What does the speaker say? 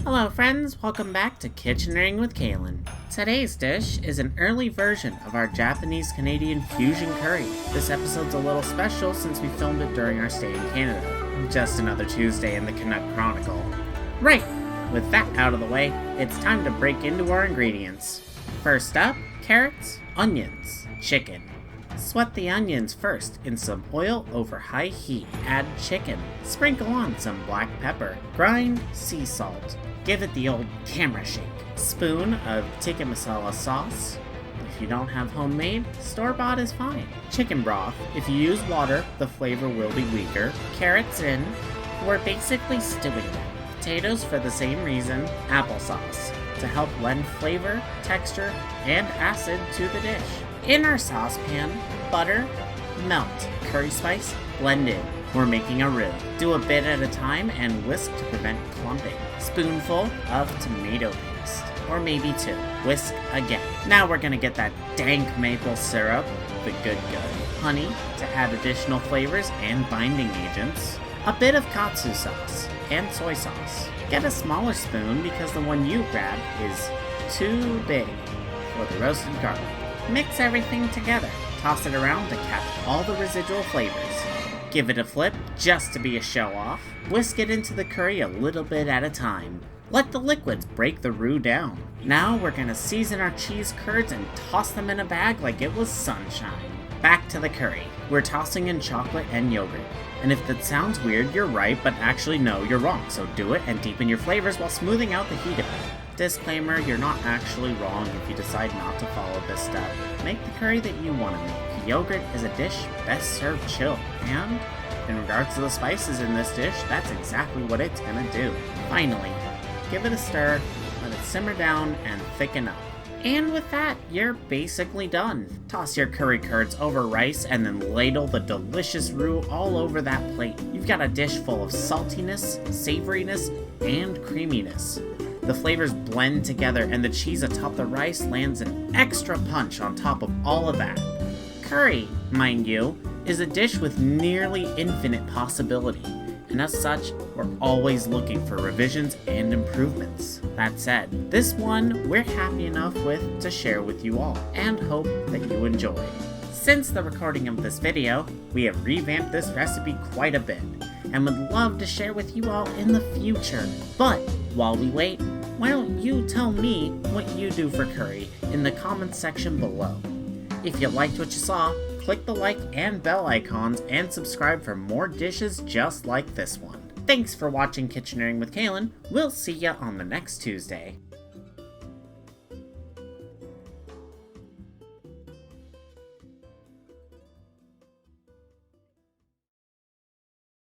Hello friends, welcome back to Kitcheneering with Kailyn. Today's dish is an early version of our Japanese-Canadian fusion curry. This episode's a little special since we filmed it during our stay in Canada. Just another Tuesday in the Canuck Chronicle. Right, with that out of the way, it's time to break into our ingredients. First up, carrots, onions, chicken. Sweat the onions first in some oil over high heat. Add chicken. Sprinkle on some black pepper. Grind sea salt. Give it the old camera shake. Spoon of tikka masala sauce. If you don't have homemade, store-bought is fine. Chicken broth. If you use water, the flavor will be weaker. Carrots in. We're basically stewing them. Potatoes for the same reason. Applesauce to help lend flavor, texture, and acid to the dish. In our saucepan, butter, melt, curry spice, blend in. We're making a roux. Do a bit at a time and whisk to prevent clumping. Spoonful of tomato paste, or maybe two. Whisk again. Now we're gonna get that dank maple syrup, the good. Honey to add additional flavors and binding agents. A bit of katsu sauce and soy sauce. Get a smaller spoon because the one you grabbed is too big for the roasted garlic. Mix everything together. Toss it around to catch all the residual flavors. Give it a flip just to be a show-off. Whisk it into the curry a little bit at a time. Let the liquids break the roux down. Now we're gonna season our cheese curds and toss them in a bag like it was sunshine. Back to the curry. We're tossing in chocolate and yogurt. And if that sounds weird, you're right, but actually no, you're wrong. So do it and deepen your flavors while smoothing out the heat of it. Disclaimer, you're not actually wrong if you decide not to follow this step. Make the curry that you want to make. Yogurt is a dish best served chilled, and in regards to the spices in this dish, that's exactly what it's gonna do. Finally, give it a stir, let it simmer down and thicken up. And with that, you're basically done. Toss your curry curds over rice and then ladle the delicious roux all over that plate. You've got a dish full of saltiness, savoriness, and creaminess. The flavors blend together and the cheese atop the rice lands an extra punch on top of all of that. Curry, mind you, is a dish with nearly infinite possibility, and as such, we're always looking for revisions and improvements. That said, this one we're happy enough with to share with you all, and hope that you enjoy. Since the recording of this video, we have revamped this recipe quite a bit, and would love to share with you all in the future. But while we wait, why don't you tell me what you do for curry in the comments section below. If you liked what you saw, click the like and bell icons and subscribe for more dishes just like this one. Thanks for watching Kitcheneering with Kailyn. We'll see ya on the next Tuesday.